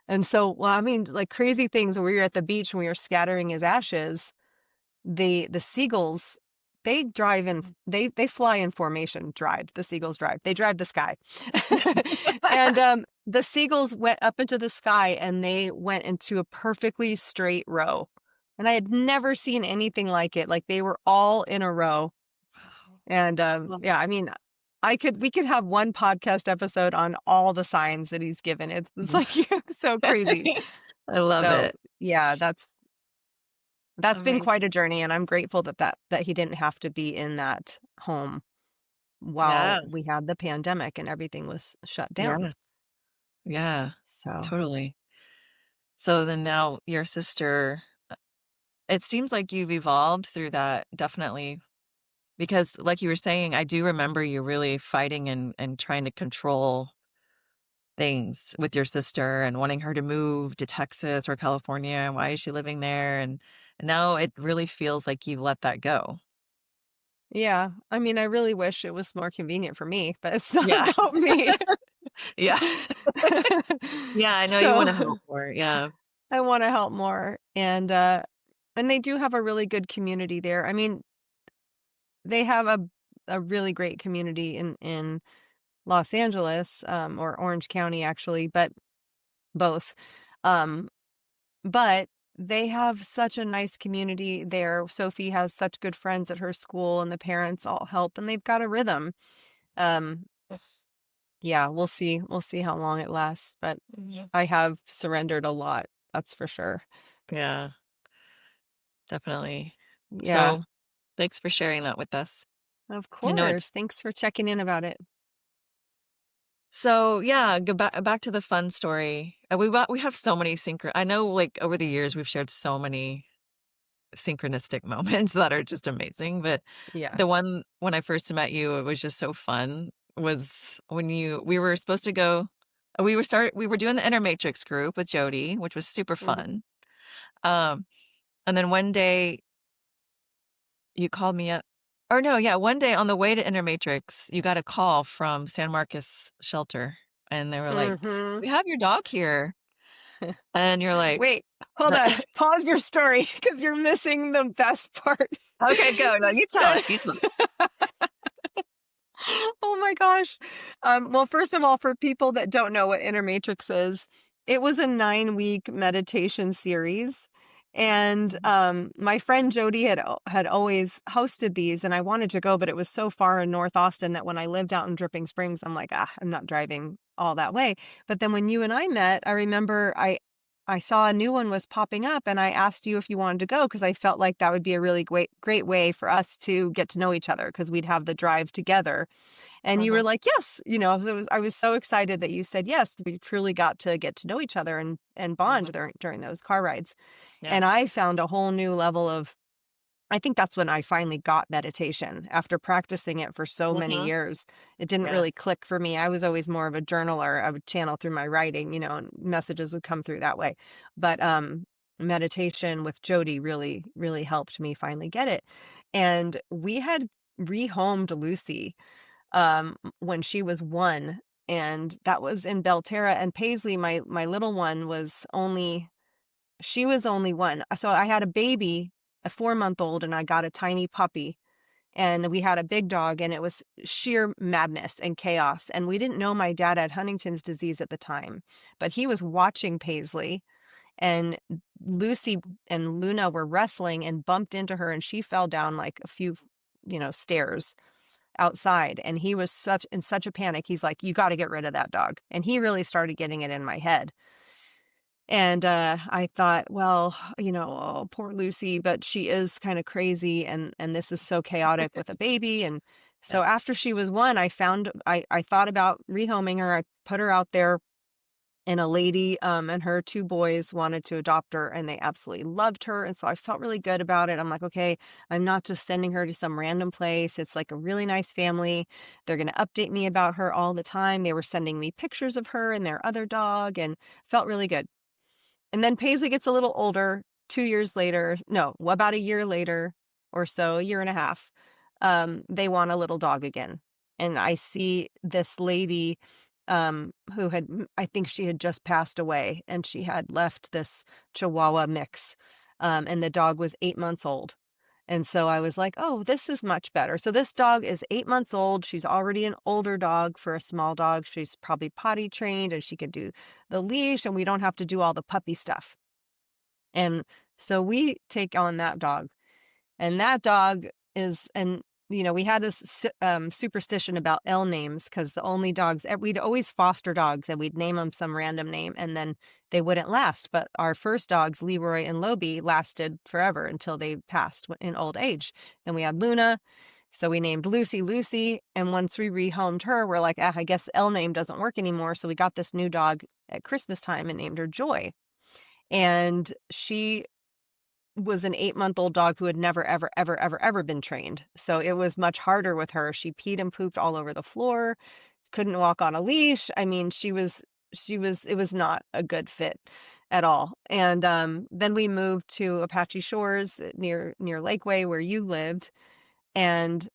And so, well, I mean, like crazy things when we were at the beach and we were scattering his ashes, the seagulls, they drive in, they fly in formation, the seagulls drive the sky. And the seagulls went up into the sky and they went into a perfectly straight row. And I had never seen anything like it. Like they were all in a row. And Wow. yeah, I mean, we could have one podcast episode on all the signs that he's given. It's like so crazy. I love So it. yeah, that's been quite Amazing. a journey, and I'm grateful that he didn't have to be in that home while Yeah. we had the pandemic and everything was shut down. Yeah. Yeah. So Totally. So then now your sister, it seems like you've evolved through that, definitely. Because like you were saying, I do remember you really fighting and trying to control things with your sister and wanting her to move to Texas or California. Why is she living there? And now it really feels like you've let that go. yeah, I mean, I really wish it was more convenient for me, but it's not Yeah. about me. Yeah. Yeah, I know you So wanna help more. Yeah. I want to help more, and they do have a really good community there. I mean, they have a really great community in Los Angeles, or Orange County actually, but both. Um, but they have such a nice community there. Sophie has such good friends at her school and the parents all help and they've got a rhythm. Um, yeah, we'll see. We'll see how long it lasts, but Mhm. I have surrendered a lot. That's for sure. Yeah, definitely. Yeah, So, thanks for sharing that with us. of I know it's course. Thanks for checking in about it. so, yeah, go back to the fun story. We have so many I know, like, over the years, we've shared so many synchronistic moments that are just amazing, but Yeah. the one when I first met you, it was just so fun, was when we were supposed to go we were doing the Inner Matrix group with Jody, which was super Hmm. fun. Um, and then one day you called me up or no, yeah, one day on the way to Inner Matrix, you got a call from San Marcos Shelter, and they were like, Hmm. "We have your dog here." And you're like, Wait, hold on. Pause your story because you're missing the best part. "Okay, go. No, you tell it. You tell it." Oh my gosh. Well, first of all, for people that don't know what Inner Matrix is, it was a 9-week meditation series. And Mhm. my friend Jody had always hosted these, and I wanted to go, but it was so far in North Austin that when I lived out in Dripping Springs, I'm like, I'm not driving all that way. But then when you and I met, I remember I saw a new one was popping up, and I asked you if you wanted to go because I felt like that would be a really great way for us to get to know each other because we'd have the drive together. And you were Mhm. like, yes, I was so excited that you said yes. We truly got to get to know each other and bond Mhm. during those car rides. Yeah. And I found a whole new level of, I think that's when I finally got meditation after practicing it for so many Mhm. years. It didn't Yeah. really click for me. I was always more of a journaler. I would channel through my writing, and messages would come through that way. But meditation with Jody really, really helped me finally get it. And we had rehomed Lucy when she was 1, and that was in Belterra. And Paisley, my little one, she was only 1. So I had a baby, a 4-month-old, and I got a tiny puppy. And we had a big dog, and it was sheer madness and chaos. And we didn't know my dad had Huntington's disease at the time, but he was watching Paisley, and Lucy and Luna were wrestling and bumped into her, and she fell down like a few, stairs outside. And he was in such a panic. He's like, "You got to get rid of that dog." And he really started getting it in my head. And I thought, well, oh, poor Lucy, but she is kind of crazy, and this is so chaotic with a baby. And so Yeah. after she was 1, I thought about rehoming her. I put her out there, and a lady and her 2 boys wanted to adopt her, and they absolutely loved her. And so I felt really good about it. I'm like, okay, I'm not just sending her to some random place. It's like a really nice family. They're going to update me about her all the time. They were sending me pictures of her and their other dog, and felt really good. And then Paisley gets a little older, 2 years later, no, about a year later or so, a year and a half, they want a little dog again. And I see this lady who I think she had just passed away, and she had left this Chihuahua mix, and the dog was 8 months old. And so I was like, oh, this is much better. So this dog is 8 months old. She's already an older dog for a small dog. She's probably potty trained, and she can do the leash, and we don't have to do all the puppy stuff. And so we take on that dog. And that dog is, and we had this superstition about L names, because the only dogs, we'd always foster dogs, and we'd name them some random name, and then they wouldn't last. But our first dogs, Leroy and Lobie, lasted forever until they passed in old age. And we had Luna, so we named Lucy Lucy. And once we rehomed her, we're like, I guess the L name doesn't work anymore. So we got this new dog at Christmas time and named her Joy. And she was an 8-month-old dog who had never, ever, ever, ever, ever been trained. So it was much harder with her. She peed and pooped all over the floor, couldn't walk on a leash. I mean, it was not a good fit at all. And then we moved to Apache Shores near Lakeway, where you lived. And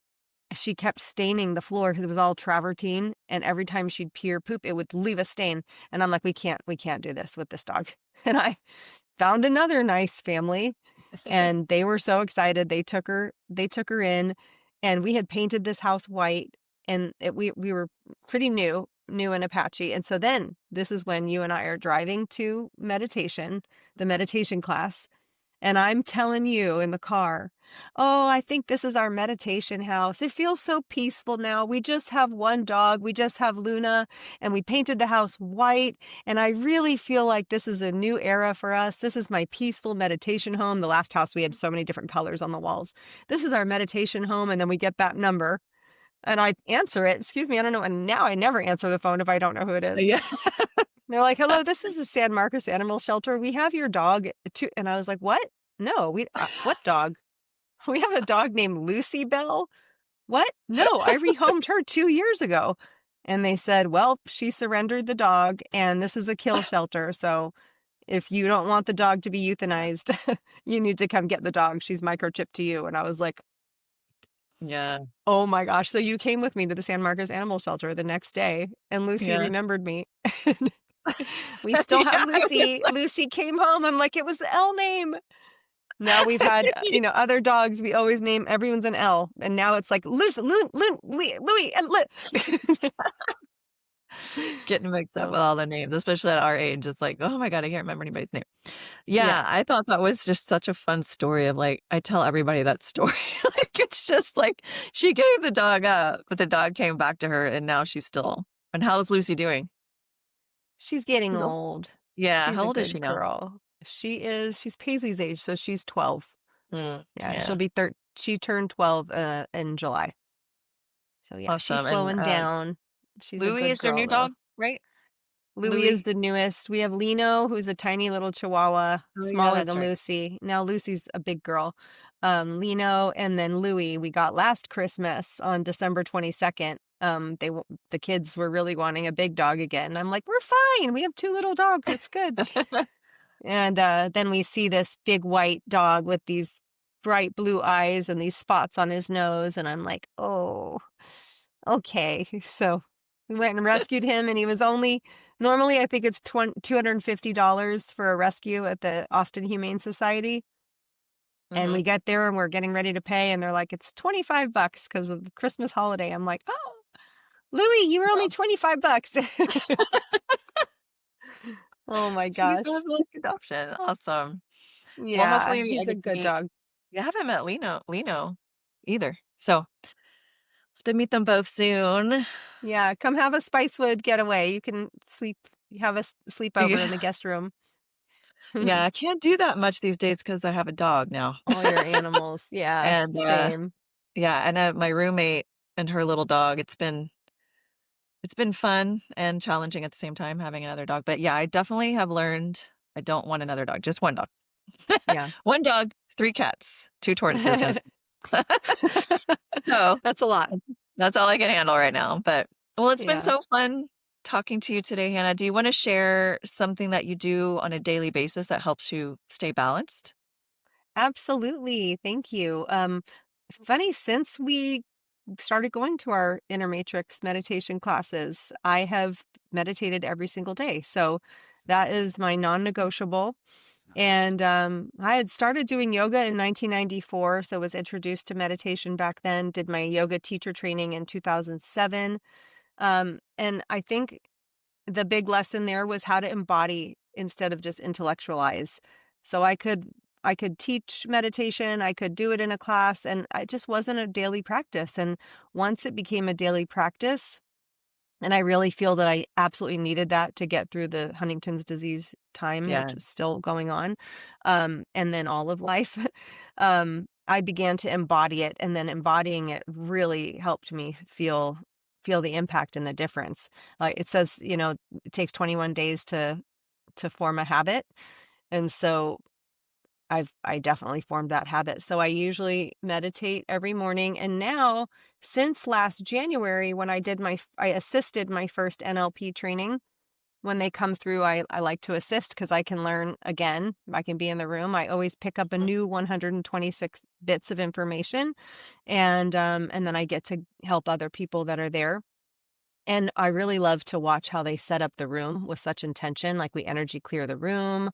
she kept staining the floor because it was all travertine. And every time she'd pee or poop, it would leave a stain. And I'm like, we can't do this with this dog. And I found another nice family, and they were so excited. They took her in, and we had painted this house white, and we were pretty new in Apache. And so then this is when you and I are driving to the meditation class. And I'm telling you in the car, oh, I think this is our meditation house. It feels so peaceful now. We just have one dog. We just have Luna, and we painted the house white. And I really feel like this is a new era for us. This is my peaceful meditation home. The last house, we had so many different colors on the walls. This is our meditation home. And then we get that number, and I answer it. Excuse me, I don't know. And now I never answer the phone if I don't know who it is. Yeah. They're like, hello, this is the San Marcos Animal Shelter. We have your dog too. And I was like, what? No, what dog? We have a dog named Lucy Bell. What? No, I rehomed her 2 years ago. And they said, well, she surrendered the dog, and this is a kill shelter. So if you don't want the dog to be euthanized, you need to come get the dog. She's microchipped to you. And I was like, Yeah. oh my gosh. So you came with me to the San Marcos Animal Shelter the next day, and Lucy Yeah. remembered me. We still have Lucy. Lucy came home. I'm like, it was the L name. Now we've had, other dogs. We always name, everyone's an L. And now it's like Louis, and Getting mixed up So, with all the names, especially at our age. It's like, oh my God, I can't remember anybody's name. yeah. Yeah, I thought that was just such a fun story of like, I tell everybody that story. Like, it's just like she gave the dog up, but the dog came back to her, and now she's still. And how's Lucy doing? She's getting She's old. old. Yeah, She's how a old is she good now? girl. She's Paisley's age, so she's 12. Yeah, she'll Yeah, be she turned 12 in July. So yeah, she's awesome. And slowing down. She's a Louis good is their girl new though. dog, right? Louis is Louis. the newest. We have Lino, who's a tiny little Chihuahua, Oh yeah, smaller that's than right. Lucy. Now Lucy's a big girl. Lino, and then Louis we got last Christmas on December 22nd. The kids were really wanting a big dog again. I'm like, we're fine. We have 2 little dogs. It's good. And then we see this big white dog with these bright blue eyes and these spots on his nose. And I'm like, oh, okay. So we went and rescued him, and he was only normally, I think it's $250 for a rescue at the Austin Humane Society. And Hmm. we get there and we're getting ready to pay, and they're like, it's $25 because of the Christmas holiday. I'm like, oh, Louie, you were only $25. Oh my Cheap gosh. public adoption. Awesome. Well, Yeah, hopefully I he's a get to good meet. dog. You haven't met Lino either. So to meet them both soon. Yeah, come have a Spicewood getaway. You can have a sleepover in Yeah. the guest room. Yeah, I can't do that much these days because I have a dog now. All your animals. Yeah, And same. yeah, and my roommate and her little dog. It's been fun and challenging at the same time having another dog. But yeah, I definitely have learned I don't want another dog, just one dog. Yeah. One dog, three cats, two tortoises, and a so That's a lot. that's all I can handle right now. But well, it's been Yeah, so fun talking to you today, Hannah. Do you want to share something that you do on a daily basis that helps you stay balanced? absolutely. Thank you. Funny, since we started going to our inner matrix meditation classes, I have meditated every single day. So that is my non-negotiable. And I had started doing yoga in 1994, so was introduced to meditation back then. Did my yoga teacher training in 2007. And I think the big lesson there was how to embody instead of just intellectualize. So I could teach meditation, I could do it in a class, and it just wasn't a daily practice. And once it became a daily practice, and I really feel that I absolutely needed that to get through the Huntington's disease time, which Yeah. is still going on, and then all of life. I began to embody it, and then embodying it really helped me feel the impact and the difference. Like it says, it takes 21 days to form a habit, and so I definitely formed that habit. So I usually meditate every morning. And now, since last January, when I assisted my first NLP training, when they come through, I like to assist because I can learn again. I can be in the room. I always pick up a Mhm. new 126 bits of information, and then I get to help other people that are there. And I really love to watch how they set up the room with such intention. Like we energy clear the room.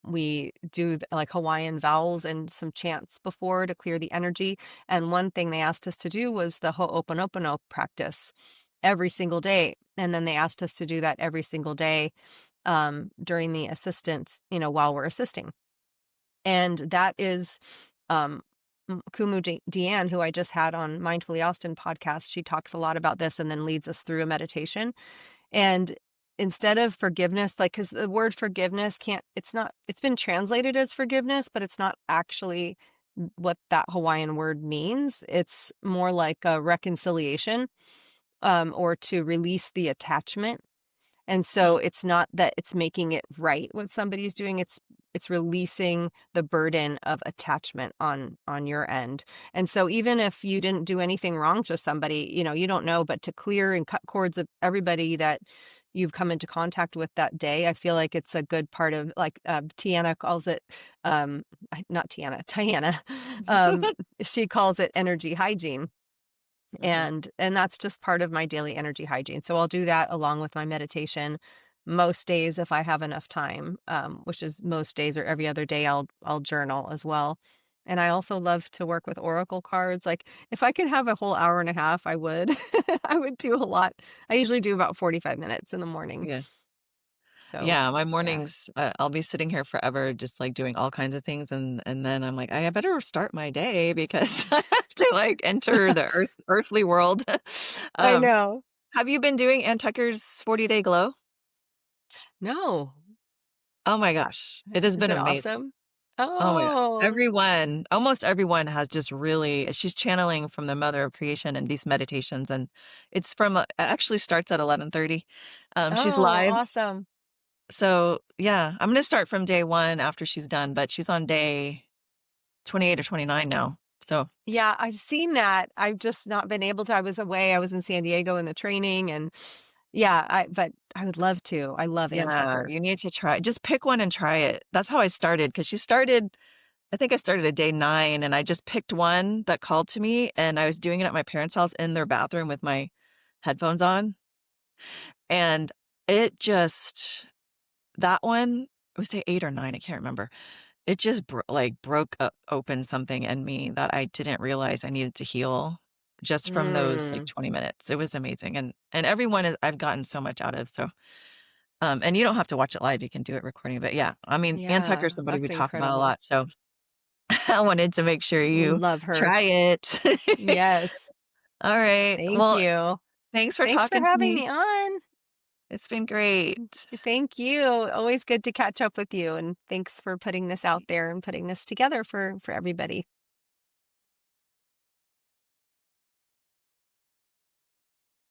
We do like Hawaiian vowels and some chants before to clear the energy. And one thing they asked us to do was the Ho'oponopono practice every single day. And then they asked us to do that every single day during the assistance, while we're assisting. And that is Deanne, who I just had on Mindfully Austin podcast. She talks a lot about this and then leads us through a meditation. And instead of forgiveness, like, because the word forgiveness it's been translated as forgiveness, but it's not actually what that Hawaiian word means. It's more like a reconciliation, or to release the attachment. And so Mm. it's not that it's making it right what somebody's doing. It's releasing the burden of attachment on your end. And so even if you didn't do anything wrong to somebody, you don't know, but to clear and cut cords of everybody that you've come into contact with that day, I feel like it's a good part of, like, Tiana calls it, not Tiana, Tiana, she calls it energy hygiene. Mhm. And that's just part of my daily energy hygiene. So I'll do that along with my meditation most days if I have enough time, which is most days, or every other day I'll journal as well. And I also love to work with oracle cards. Like if I could have a whole hour and a half, I would. I would do a lot. I usually do about 45 minutes in the morning. Yeah. So, Yeah, my yeah. mornings, I'll be sitting here forever just, like, doing all kinds of things, and then I'm like, "I better start my day because I have to, like, enter the earthly world." I Um, know. have you been doing Ann Tucker's 40-day glow? No. Oh my gosh, it has Is been it amazing. awesome? Oh my god. Oh. Almost everyone has just really she's channeling from the mother of creation and these meditations, and it's it actually starts at 11:30. She's Oh, live. awesome. So, yeah, I'm gonna start from day 1 after she's done, but she's on day 28 or 29 now. So, Yeah, I've seen that. I've just not been able to. I was away. I was in San Diego in the training, and Yeah, but I would love to. I love Ann Yeah, Tucker. you need to try. Just pick one and try it. That's how I started because she started. I think I started at day 9, and I just picked one that called to me, and I was doing it at my parents' house in their bathroom with my headphones on, and it just that one, it was day 8 or 9, I can't remember. It just broke up open something in me that I didn't realize I needed to heal just from those, like, Mm, 20 minutes. It was amazing, and everyone is I've gotten so much out of, so, and you don't have to watch it live, you can do it recording, but yeah, I mean, Ann yeah, Tucker's somebody we that's talk about a incredible. lot, so I wanted to make sure you Love her. try it. Yes. Alright, Thank well, you. thanks for Thanks for talking to having me. me on. It's been great. Thank you. Always good to catch up with you. And thanks for putting this out there and putting this together for everybody.